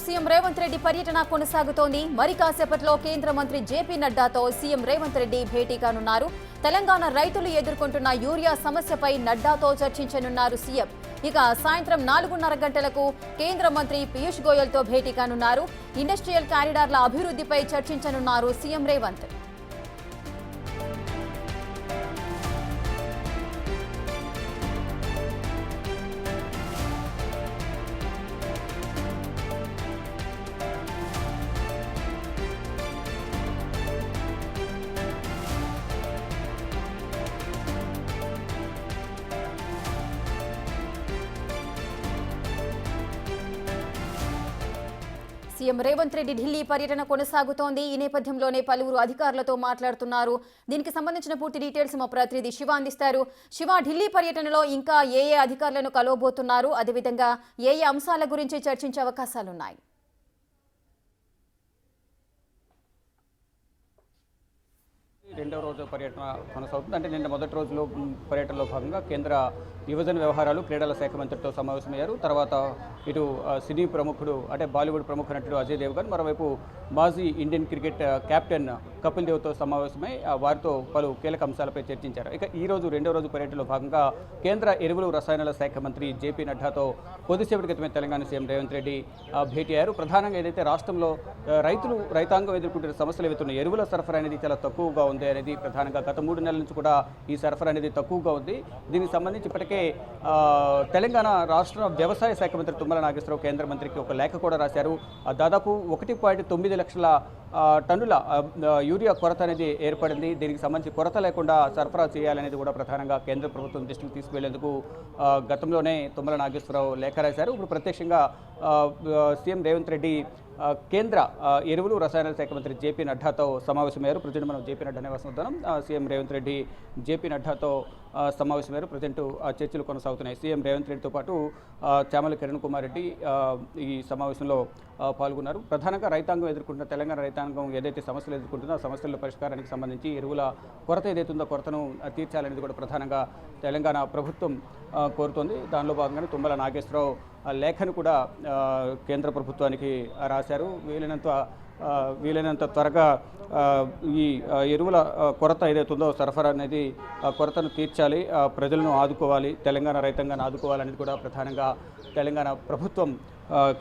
CM Revanth Reddy పర్యటన కొనసాగుతోంది. మరి కాసేపట్లో కేంద్ర మంత్రి జేపీ నడ్డాతో సీఎం రేవంత్ రెడ్డి భేటీ కానున్నారు. తెలంగాణ రైతులు ఎదుర్కొంటున్న యూరియా సమస్యపై నడ్డాతో చర్చించనున్నారు సీఎం. ఇక సాయంత్రం 4:30 గంటలకు కేంద్ర మంత్రి పీయూష్ గోయల్తో భేటీ కానున్నారు. ఇండస్ట్రియల్ కారిడార్ల అభివృద్ధిపై చర్చించనున్నారు సీఎం రేవంత్. సీఎం రేవంత్ రెడ్డి ఢిల్లీ పర్యటన కొనసాగుతోంది. ఈ నేపథ్యంలోనే పలువురు అధికారులతో మాట్లాడుతున్నారు. దీనికి సంబంధించిన పూర్తి డీటెయిల్స్ మా ప్రతినిధి శివ అందిస్తారు. శివ, ఢిల్లీ పర్యటనలో ఇంకా ఏ అధికారులను కలవబోతున్నారు, అదేవిధంగా ఏ అంశాల గురించి చర్చించే అవకాశాలున్నాయి? రెండవ రోజు పర్యటన కొనసాగుతుంది. అంటే నిన్న మొదటి రోజులో పర్యటనలో భాగంగా కేంద్ర యువజన వ్యవహారాలు క్రీడల శాఖ మంత్రితో సమావేశమయ్యారు. తర్వాత ఇటు సినీ ప్రముఖుడు అంటే బాలీవుడ్ ప్రముఖ నటుడు అజయ్ దేవ్గన్, మరోవైపు మాజీ ఇండియన్ క్రికెట్ కెప్టెన్ కపిల్ దేవ్తో సమావేశమై వారితో పలు కీలక అంశాలపై చర్చించారు. ఇక ఈ రోజు రెండవ రోజు పర్యటనలో భాగంగా కేంద్ర ఎరువులు రసాయనాల శాఖ మంత్రి జేపీ నడ్డాతో కొద్దిసేపటి క్రితమే తెలంగాణ సీఎం రేవంత్ రెడ్డి భేటీ అయ్యారు. ప్రధానంగా ఏదైతే రాష్ట్రంలో రైతాంగం ఎదుర్కొంటున్న సమస్యలు ఏవైతున్న ఎరువుల సరఫరా అనేది చాలా తక్కువగా ఉంది అనేది ప్రధానంగా గత 3 నెలల నుంచి కూడా ఈ సరఫరా అనేది తక్కువగా ఉంది. దీనికి సంబంధించి ఇప్పటికే తెలంగాణ రాష్ట్ర వ్యవసాయ శాఖ మంత్రి తుమ్మల నాగేశ్వరరావు కేంద్ర మంత్రికి ఒక లేఖ కూడా రాశారు. దాదాపు 1.9 లక్షల టన్నుల యూరియా కొరత అనేది ఏర్పడింది. దీనికి సంబంధించి కొరత లేకుండా సరఫరా చేయాలనేది కూడా ప్రధానంగా కేంద్ర ప్రభుత్వం దృష్టికి తీసుకువెళ్లేందుకు గతంలోనే తుమ్మల నాగేశ్వరరావు లేఖ రాశారు. ఇప్పుడు ప్రత్యక్షంగా సీఎం రేవంత్ రెడ్డి కేంద్ర ఎరువులు రసాయనాల శాఖ మంత్రి జేపీ నడ్డాతో సమావేశమయ్యారు. ప్రజెంట్ మనం జేపీ నడ్డా నివాసం సీఎం రేవంత్ రెడ్డి జేపీ నడ్డాతో సమావేశమయ్యారు. ప్రజెంట్ చర్చలు కొనసాగుతున్నాయి. సీఎం రేవంత్ రెడ్డితో పాటు చామల కిరణ్ కుమార్ రెడ్డి ఈ సమావేశంలో పాల్గొన్నారు. ప్రధానంగా రైతాంగం ఎదుర్కొంటున్న తెలంగాణ రైతాంగం ఏదైతే సమస్యలు ఎదుర్కొంటుందో ఆ సమస్యల పరిష్కారానికి సంబంధించి ఎరువుల కొరత ఏదైతుందో కొరతను తీర్చాలనేది కూడా ప్రధానంగా తెలంగాణ ప్రభుత్వం కోరుతోంది. దానిలో భాగంగానే తుమ్మల నాగేశ్వరరావు లేఖను కూడా కేంద్ర ప్రభుత్వానికి రాశారు. వీలైనంత త్వరగా ఈ ఎరువుల కొరత ఏదైతుందో సరఫరా అనేది కొరతను తీర్చాలి, ప్రజలను ఆదుకోవాలి, తెలంగాణ రైతాంగాన్ని ఆదుకోవాలనేది కూడా ప్రధానంగా తెలంగాణ ప్రభుత్వం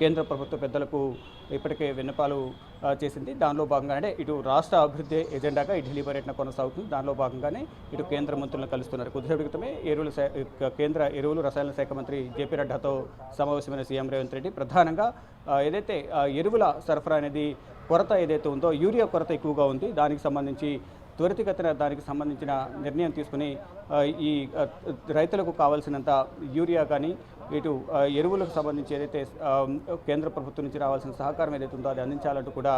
కేంద్ర ప్రభుత్వ పెద్దలకు ఇప్పటికే విన్నపాలు చేసింది. దానిలో భాగంగానే ఇటు రాష్ట్ర అభివృద్ధి ఎజెండాగా ఈ ఢిల్లీ పర్యటన కొనసాగుతుంది. దానిలో భాగంగానే ఇటు కేంద్ర మంత్రులను కలుస్తున్నారు. కొద్దిసేపటి క్రితమే కేంద్ర ఎరువులు రసాయన శాఖ మంత్రి జేపీ నడ్డాతో సమావేశమైన సీఎం రేవంత్ రెడ్డి ప్రధానంగా ఏదైతే ఎరువుల సరఫరా అనేది కొరత ఏదైతే ఉందో యూరియా కొరత ఎక్కువగా ఉంది, దానికి సంబంధించి త్వరితగతిన దానికి సంబంధించిన నిర్ణయం తీసుకుని ఈ రైతులకు కావాల్సినంత యూరియా కానీ ఇటు ఎరువులకు సంబంధించి ఏదైతే కేంద్ర ప్రభుత్వం నుంచి రావాల్సిన సహకారం ఏదైతే ఉందో అది అందించాలంటూ కూడా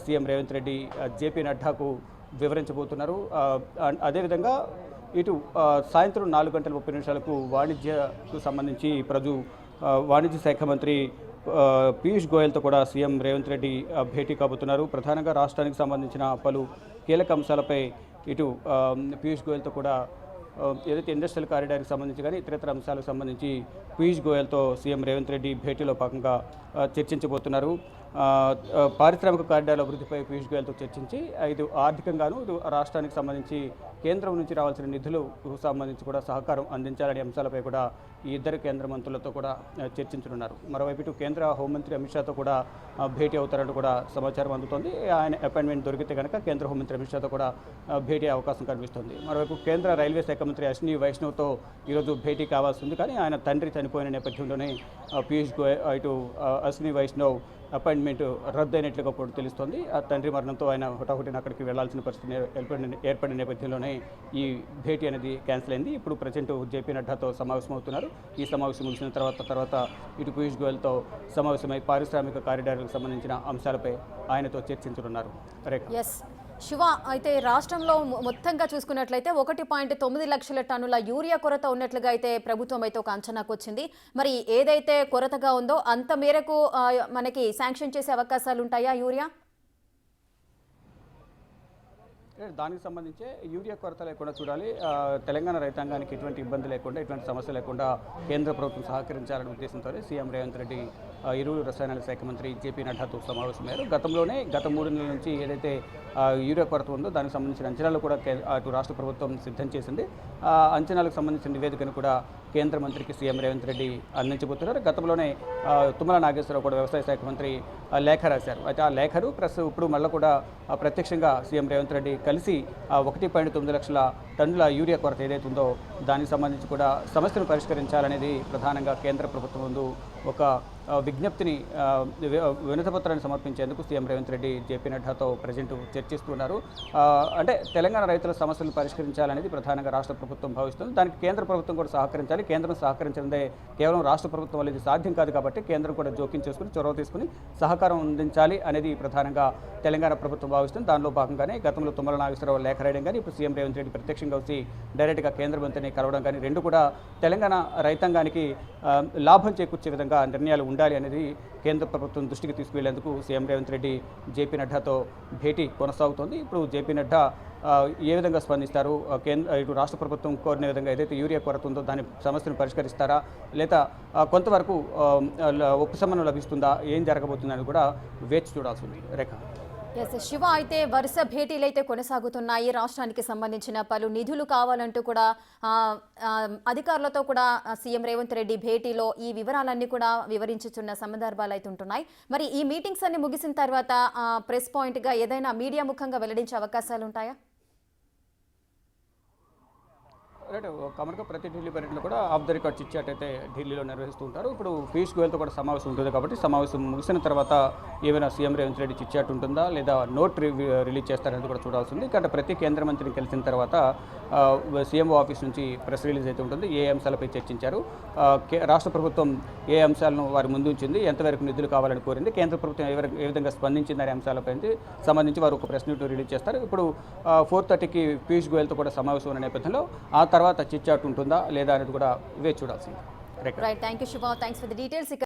సీఎం రేవంత్ రెడ్డి జేపీ నడ్డాకు వివరించబోతున్నారు. అదేవిధంగా ఇటు సాయంత్రం 4:30 వాణిజ్యకు సంబంధించి వాణిజ్య శాఖ మంత్రి పీయూష్ గోయల్తో కూడా సీఎం రేవంత్ రెడ్డి భేటీ కాబోతున్నారు. ప్రధానంగా రాష్ట్రానికి సంబంధించిన పలు కీలక అంశాలపై ఇటు పీయూష్ గోయల్తో కూడా ఏదైతే ఇండస్ట్రియల్ కారిడార్కి సంబంధించి కానీ ఇతర అంశాలకు సంబంధించి పీయూష్ గోయల్తో సీఎం రేవంత్ రెడ్డి భేటీలో భాగంగా చర్చించబోతున్నారు. పారిశ్రామిక కారిడార్ల అభివృద్ధిపై పీయూష్ గోయల్తో చర్చించి ఇది ఆర్థికంగాను ఇటు రాష్ట్రానికి సంబంధించి కేంద్రం నుంచి రావాల్సిన నిధులకు సంబంధించి కూడా సహకారం అందించాలనే అంశాలపై కూడా ఈ ఇద్దరు కేంద్ర మంత్రులతో కూడా చర్చించనున్నారు. మరోవైపు ఇటు కేంద్ర హోంమంత్రి అమిత్ షాతో కూడా భేటీ అవుతారంటూ కూడా సమాచారం అందుతోంది. ఆయన అపాయింట్మెంట్ దొరికితే కనుక కేంద్ర హోంమంత్రి అమిత్ షాతో కూడా భేటీ అవకాశం కనిపిస్తుంది. మరోవైపు కేంద్ర రైల్వే శాఖ మంత్రి అశ్విని వైష్ణవ్తో ఈరోజు భేటీ కావాల్సి ఉంది. కానీ ఆయన తండ్రి చనిపోయిన నేపథ్యంలోనే పీయూష్ గోయల్ ఇటు అశ్విని వైష్ణవ్ అపాయింట్మెంట్ రద్దయినట్లుగా కూడా తెలుస్తోంది. ఆ తండ్రి మరణంతో ఆయన హుటాహుటిన అక్కడికి వెళ్లాల్సిన పరిస్థితి ఏర్పడిన నేపథ్యంలోనే ఈ భేటీ అనేది క్యాన్సిల్ అయింది. ఇప్పుడు ప్రజెంట్ జేపీ నడ్డాతో సమావేశమవుతున్నారు. ఈ సమావేశం ముగిసిన తర్వాత ఇటు పీయూష్ గోయల్తో సమావేశమై పారిశ్రామిక కారిడార్లకు సంబంధించిన అంశాలపై ఆయనతో చర్చించనున్నారు. శివ, అయితే రాష్ట్రంలో మొత్తంగా చూసుకున్నట్లయితే 1.9 లక్షల టన్నుల యూరియా కొరత ఉన్నట్లుగా అయితే ప్రభుత్వం అయితే ఒక అంచనాకు వచ్చింది. మరి ఏదైతే కొరతగా ఉందో అంత మేరకు మనకి శాంక్షన్ చేసే అవకాశాలు ఉంటాయా యూరియా? దానికి సంబంధించి యూరియా కొరత లేకుండా చూడాలి. తెలంగాణ రైతాంగానికి ఎటువంటి ఇబ్బంది లేకుండా ఎటువంటి సమస్య లేకుండా కేంద్ర ప్రభుత్వం సహకరించాలనే ఉద్దేశంతో సీఎం రేవంత్ రెడ్డి ఎరువులు రసాయనాల శాఖ మంత్రి జేపీ నడ్డాతో సమావేశమయ్యారు. గత 3 నెలల నుంచి ఏదైతే యూరియా కొరత ఉందో దానికి సంబంధించిన అంచనాలు కూడా అటు రాష్ట్ర ప్రభుత్వం సిద్ధం చేసింది. ఆ అంచనాలకు సంబంధించిన నివేదికను కూడా కేంద్ర మంత్రికి సీఎం రేవంత్ రెడ్డి అందించబోతున్నారు. గతంలోనే తుమ్మల నాగేశ్వరరావు కూడా వ్యవసాయ శాఖ మంత్రి లేఖ రాశారు. అయితే ఆ లేఖరు ప్లస్ ఇప్పుడు మళ్ళీ కూడా ప్రత్యక్షంగా సీఎం రేవంత్ రెడ్డి కలిసి 1.9 లక్షల టన్నుల యూరియా కొరత ఏదైతే ఉందో దానికి సంబంధించి కూడా సమస్యను పరిష్కరించాలనేది ప్రధానంగా కేంద్ర ప్రభుత్వం ముందు ఒక విజ్ఞప్తిని వినతిపత్రాన్ని సమర్పించేందుకు సీఎం రేవంత్ రెడ్డి జేపీ నడ్డాతో ప్రజెంట్ చర్చిస్తున్నారు. అంటే తెలంగాణ రైతుల సమస్యలను పరిష్కరించాలనేది ప్రధానంగా రాష్ట్ర ప్రభుత్వం భావిస్తుంది. దానికి కేంద్ర ప్రభుత్వం కూడా సహకరించాలి. కేంద్రం సహకరించదే కేవలం రాష్ట్ర ప్రభుత్వం వల్ల ఇది సాధ్యం కాదు కాబట్టి కేంద్రం కూడా జోక్యం చేసుకుని చొరవ తీసుకుని సహకారం అందించాలి అనేది ప్రధానంగా తెలంగాణ ప్రభుత్వం భావిస్తుంది. దానిలో భాగంగానే గతంలో తుమ్మల నాగేశ్వరరావు లేఖ రాయడం కానీ ఇప్పుడు సీఎం రేవంత్ రెడ్డి ప్రత్యక్షంగా వచ్చి డైరెక్ట్గా కేంద్ర మంత్రిని కలవడం కానీ రెండు కూడా తెలంగాణ రైతాంగానికి లాభం చేకూర్చే విధంగా నిర్ణయాలు ఉండాలి అనేది కేంద్ర ప్రభుత్వం దృష్టికి తీసుకువెళ్లేందుకు సీఎం రేవంత్ రెడ్డి జేపీ నడ్డాతో భేటీ కొనసాగుతోంది. ఇప్పుడు జేపీ నడ్డా ఏ విధంగా స్పందిస్తారు, ఇటు రాష్ట్ర ప్రభుత్వం కోరిన విధంగా ఏదైతే యూరియా కొరత ఉందో దాని సమస్యను పరిష్కరిస్తారా లేదా కొంతవరకు ఉపశమనం లభిస్తుందా, ఏం జరగబోతుందని కూడా వేచి చూడాల్సి ఉంది. రేఖ. ఎస్ శివ, అయితే వరుస భేటీలు అయితే కొనసాగుతున్నాయి. రాష్ట్రానికి సంబంధించిన పలు నిధులు కావాలంటూ కూడా అధికారులతో కూడా సీఎం రేవంత్ రెడ్డి భేటీలో ఈ వివరాలన్నీ కూడా వివరించుతున్న సందర్భాలు అయితే ఉంటున్నాయి. మరి ఈ మీటింగ్స్ అన్ని ముగిసిన తర్వాత ప్రెస్ పాయింట్గా ఏదైనా మీడియా ముఖంగా వెల్లడించే అవకాశాలు ఉంటాయా? రైట్. కామన్గా ప్రతి ఢిల్లీ పర్యటనలో కూడా off the record chit chat అయితే ఢిల్లీలో నిర్వహిస్తూ ఉంటారు. ఇప్పుడు పీయూష్ గోయల్తో కూడా సమావేశం ఉంటుంది కాబట్టి సమావేశం ముగిసిన తర్వాత ఏమైనా CM Revanth Reddy chit chat ఉంటుందా లేదా నోట్ రిలీజ్ చేస్తారనేది కూడా చూడాల్సి ఉంది. ఇక్కడ ప్రతి కేంద్ర మంత్రిని కలిసిన తర్వాత సీఎంఓ ఆఫీస్ నుంచి ప్రెస్ రిలీజ్ అయితే ఉంటుంది. ఏ అంశాలపై చర్చించారు, రాష్ట్ర ప్రభుత్వం ఏ అంశాలను వారి ముందు ఉంచింది, ఎంతవరకు నిధులు కావాలని కోరింది, కేంద్ర ప్రభుత్వం ఏ విధంగా స్పందించింది అనే అంశాలపై సంబంధించి వారు ఒక ప్రెస్ నోట్ రిలీజ్ చేస్తారు. ఇప్పుడు 4:30కి పీయూష్ గోయల్తో కూడా సమావేశం ఉన్న నేపథ్యంలో ఆ తర్వాత చిట్ చాట్ ఉంటుందా లేదా అనేది కూడా వేచి చూడాల్సింది. Right, thank you Shubha, thanks for the details.